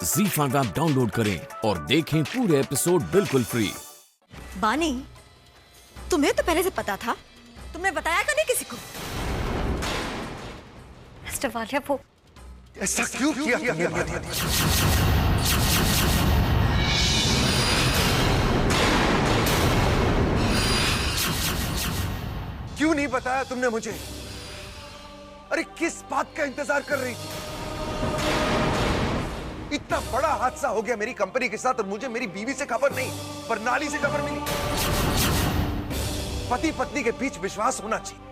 ZEE5 app download करें और देखें पूरे एपिसोड बिल्कुल फ्री। बानी, तुम्हें तो पहले से पता था, तुमने बताया क्यों नहीं किसी को? मिस्टर वालिया, वो ऐसा क्यों किया तुमने? क्यों नहीं बताया तुमने मुझे? अरे किस बात का इंतजार कर रही थी? इतना बड़ा हादसा हो गया मेरी कंपनी के साथ और मुझे मेरी बीवी से खबर नहीं, प्रणाली से खबर मिली। पति पत्नी के बीच विश्वास होना चाहिए,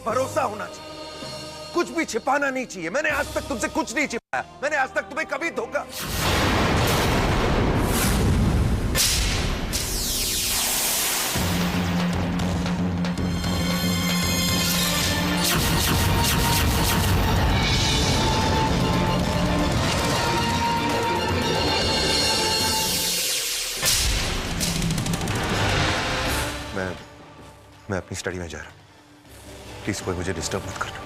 भरोसा होना चाहिए, कुछ भी छिपाना नहीं चाहिए। मैंने आज तक तुमसे कुछ नहीं छिपाया, मैंने आज तक तुम्हें कभी धोखा। मैं अपनी स्टडी में जा रहा हूं, प्लीज कोई मुझे डिस्टर्ब मत करना।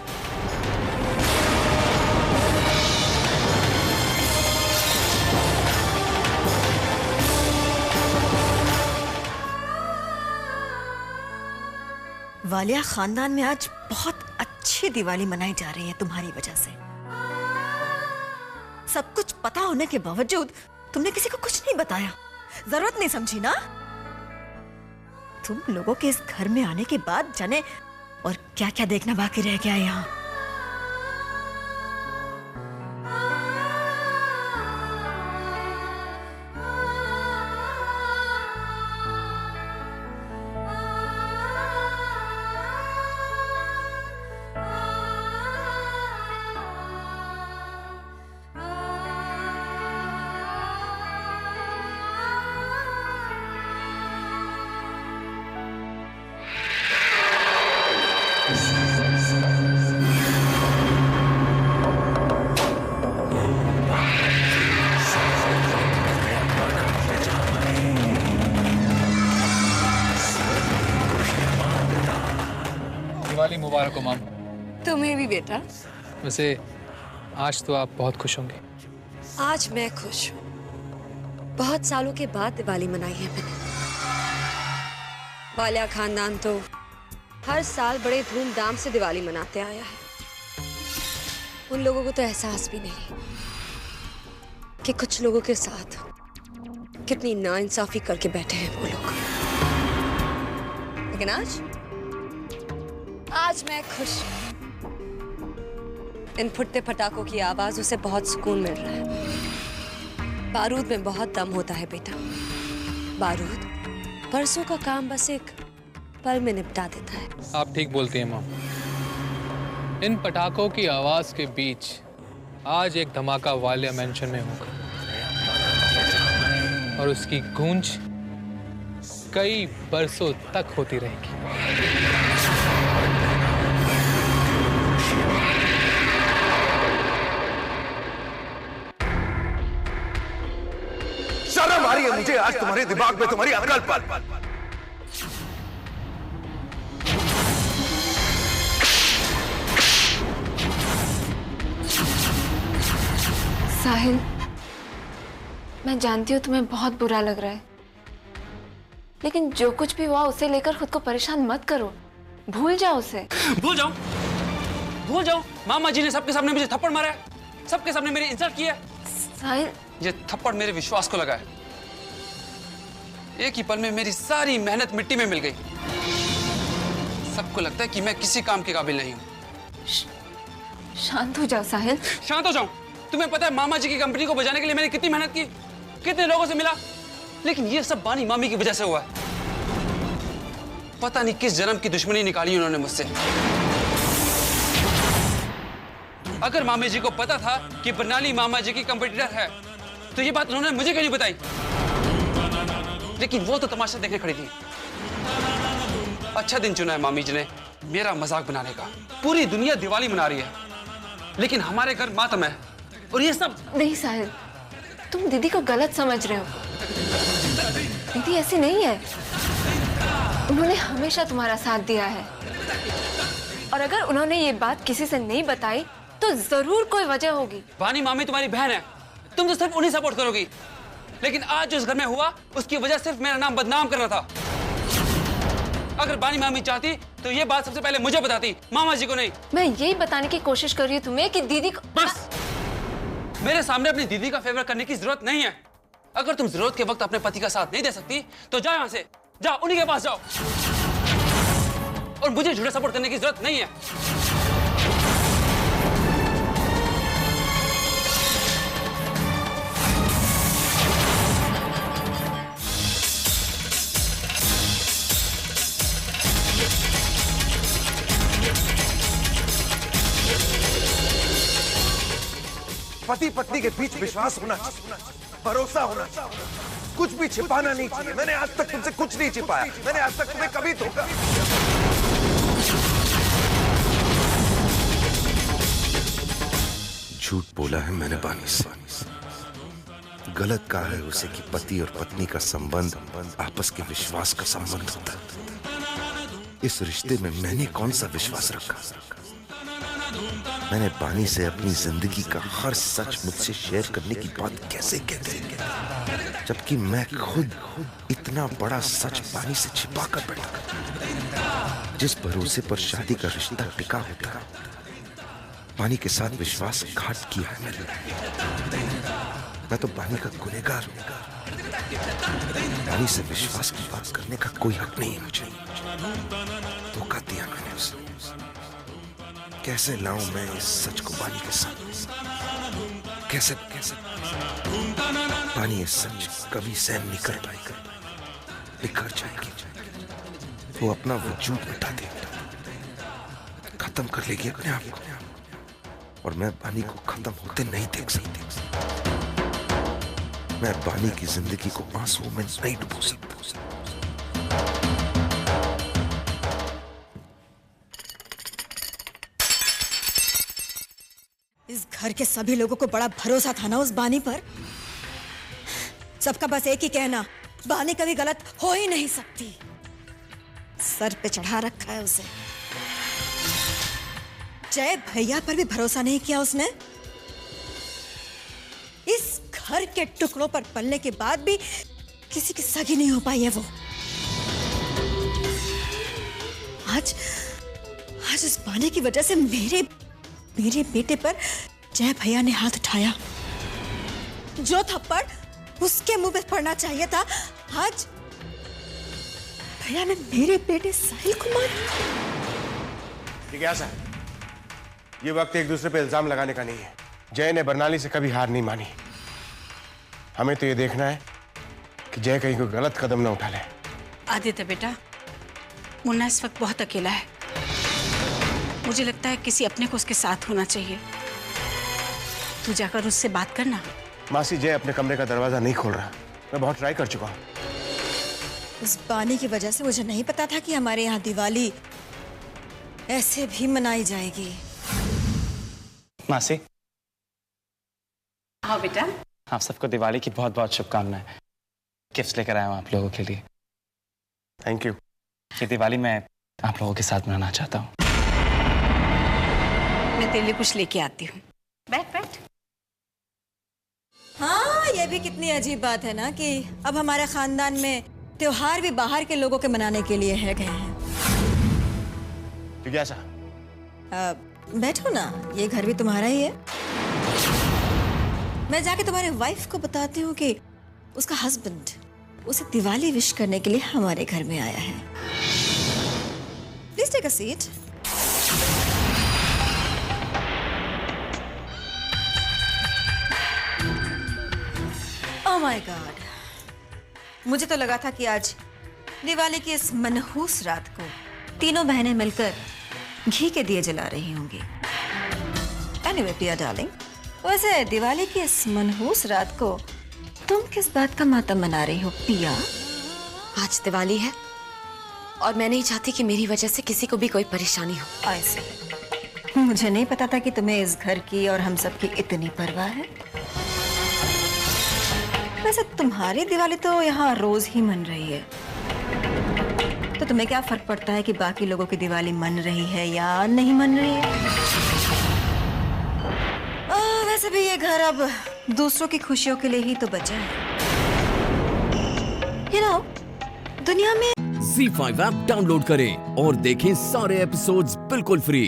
वालिया खानदान में आज बहुत अच्छी दिवाली मनाई जा रही है तुम्हारी वजह से। सब कुछ पता होने के बावजूद तुमने किसी को कुछ नहीं बताया, जरूरत नहीं समझी ना? तुम लोगों के इस घर में आने के बाद जाने और क्या क्या देखना बाकी रह गया यहाँ। दिवाली मुबारक हो माम। तुम्हें भी बेटा। वैसे आज तो आप बहुत खुश होंगे। आज मैं खुश हूँ, बहुत सालों के बाद दिवाली मनाई है मैंने। वालिया खानदान तो हर साल बड़े धूमधाम से दिवाली मनाते आया है। उन लोगों को तो एहसास भी नहीं कि कुछ लोगों के साथ कितनी नाइंसाफी करके बैठे हैं वो लोग। लेकिन आज मैं खुश हूं। इन फुटते पटाखों की आवाजों से बहुत सुकून मिल रहा है। बारूद में बहुत दम होता है बेटा। बारूद बरसों का काम बस एक पल में निपटा देता है। आप ठीक बोलती हैं माम। इन पटाखों की आवाज के बीच आज एक धमाका वालिया मेंशन में होगा और उसकी गूंज कई बरसों तक होती रहेगी। शर्म आ रही है मुझे आज तुम्हारे दिमाग में, तुम्हारी अकल पर। साहिल, मैं जानती हूँ तुम्हें बहुत बुरा लग रहा है, लेकिन जो कुछ भी हुआ उसे लेकर खुद को परेशान मत करो। भूल जाओ उसे। भूल जाओ। मामा जी ने सबके सामने मुझे थप्पड़ मारा है, सबके सामने मेरी इंसल्ट की है। साहिल, ये थप्पड़ मेरे विश्वास को लगा है। एक ही पल में मेरी सारी मेहनत मिट्टी में मिल गई। सबको लगता है कि मैं किसी काम के काबिल नहीं हूँ। शांत हो जाओ साहिल। शांत हो जाऊं? तुम्हें पता है मामा जी की कंपनी को बचाने के लिए मैंने कितनी मेहनत की, कितने लोगों से मिला, लेकिन ये सब बानी मामी की वजह से हुआ है। पता नहीं किस जन्म की दुश्मनी निकाली उन्होंने मुझसे। अगर मामी जी को पता था कि प्रणाली मामा जी की कंपटीटर है तो ये बात उन्होंने मुझे क्यों नहीं बताई? लेकिन वो तो तमाशा देखने खड़ी थी। अच्छा दिन चुना है मामी जी ने मेरा मजाक बनाने का। पूरी दुनिया दिवाली मना रही है, लेकिन हमारे घर मातम है और ये सब। नहीं साहिल, तुम दीदी को गलत समझ रहे हो। दीदी ऐसी नहीं है, उन्होंने हमेशा तुम्हारा साथ दिया है। और अगर उन्होंने ये बात किसी से नहीं बताई तो जरूर कोई वजह होगी। बानी मामी तुम्हारी बहन है, तुम तो सिर्फ उन्हें सपोर्ट करोगी। लेकिन आज जो इस घर में हुआ उसकी वजह सिर्फ मेरा नाम बदनाम करना था। अगर बानी मामी चाहती तो ये बात सबसे पहले मुझे बताती, मामा जी को नहीं। मैं यही बताने की कोशिश कर रही हूँ तुम्हें कि दीदी को बस मेरे सामने अपनी दीदी का फेवर करने की जरूरत नहीं है। अगर तुम जरूरत के वक्त अपने पति का साथ नहीं दे सकती तो जाओ यहाँ से, जाओ उन्हीं के पास जाओ। और मुझे झूठा सपोर्ट करने की जरूरत नहीं है। पति पत्नी के बीच विश्वास होना चाहिए, भरोसा होना चाहिए, कुछ भी छिपाना नहीं चाहिए। मैंने आज तक तुमसे कुछ नहीं छिपाया, मैंने आज तक तुम्हें कभी धोखा। झूठ बोला है मैंने बानी से, गलत कहा है उसे कि पति और पत्नी का संबंध आपस के विश्वास का संबंध होता है। इस रिश्ते में मैंने कौन सा विश्वास रखा? मैंने बानी से अपनी जिंदगी का हर सच मुझसे शेयर करने की बात कैसे कहते हैं, जबकि मैं खुद इतना बड़ा सच बानी से छिपा कर बैठा। जिस भरोसे पर शादी का रिश्ता टिका होता है, बानी के साथ विश्वासघात किया है मैंने। मैं तो बानी का गुनहगार हूं। बानी से विश्वास की बात करने का कोई हक नहीं है मुझे। धोखा दिया मैंने उसे। कैसे लाऊं मैं इस सच को बानी के साथ? कैसे बानी ये सच कभी सहन नहीं कर पाएगी, बिखर जाएगी। वो अपना वजूद मिटा देगी, खत्म कर लेगी अपने आप को, और मैं बानी को खत्म होते नहीं देख सकती। मैं बानी की जिंदगी को आंसुओं में नहीं डुबो सकता। इस घर के सभी लोगों को बड़ा भरोसा था ना उस बानी पर। सबका बस एक ही कहना, बानी कभी गलत हो ही नहीं सकती। सर पे चढ़ा रखा है उसे। जय भैया पर भी भरोसा नहीं किया उसने। इस घर के टुकड़ों पर पलने के बाद भी किसी की सगी नहीं हो पाई है वो। आज इस बानी की वजह से मेरे बेटे पर जय भैया ने हाथ उठाया। जो थप्पड़ उसके मुंह पे पड़ना चाहिए था, आज भैया ने मेरे बेटे साहिल को मारा। ठीक है ऐसा, ये वक्त एक दूसरे पे इल्जाम लगाने का नहीं है। जय ने बरनाली से कभी हार नहीं मानी। हमें तो ये देखना है कि जय कहीं कोई गलत कदम ना उठा ले। आदित्य बेटा, मुन्ना इस वक्त बहुत अकेला है। मुझे लगता है किसी अपने को उसके साथ होना चाहिए। तू जाकर उससे बात करना। मासी, जय अपने कमरे का दरवाजा नहीं खोल रहा। मैं बहुत ट्राई कर चुका हूँ। इस बानी की वजह से मुझे नहीं पता था कि हमारे यहाँ दिवाली ऐसे भी मनाई जाएगी। मासी। हाँ बेटा। आप सबको दिवाली की बहुत बहुत शुभकामनाएं। गिफ्ट्स लेकर आया हूँ आप लोगों के लिए। Thank you. ये दिवाली मैं आप लोगों के साथ मनाना चाहता हूँ। मैं तेरे लिए कुछ लेके आती हूँ। बैठ। हाँ, ये भी कितनी अजीब बात है ना कि अब हमारे खानदान में त्योहार भी बाहर के लोगों के मनाने के लिए है गए हैं। ठीक है ऐसा, बैठो ना, ये घर भी तुम्हारा ही है। मैं जाके तुम्हारे वाइफ को बताती हूँ कि उसका हस्बैंड उसे दिवाली विश करने के लिए हमारे घर में आया है। Please take a seat. Oh my God, मुझे तो लगा था कि आज दिवाली की इस मनहूस रात को तीनों बहनें मिलकर घी के दिए जला रही होंगी। एनीवे पिया डार्लिंग, वैसे दिवाली की इस मनहूस रात को तुम किस बात का मातम मना रही हो पिया? आज दिवाली है और मैं नहीं चाहती कि मेरी वजह से किसी को भी कोई परेशानी हो। ऐसे मुझे नहीं पता था कि तुम्हें इस घर की और हम सब की इतनी परवाह है। वैसे तुम्हारी दिवाली तो यहाँ रोज ही मन रही है, तो तुम्हें क्या फर्क पड़ता है कि बाकी लोगों की दिवाली मन रही है या नहीं मन रही है? वैसे भी ये घर अब दूसरों की खुशियों के लिए ही तो बचा है। You know, दुनिया में ZEE5 ऐप डाउनलोड करें और देखें सारे एपिसोड्स बिल्कुल फ्री।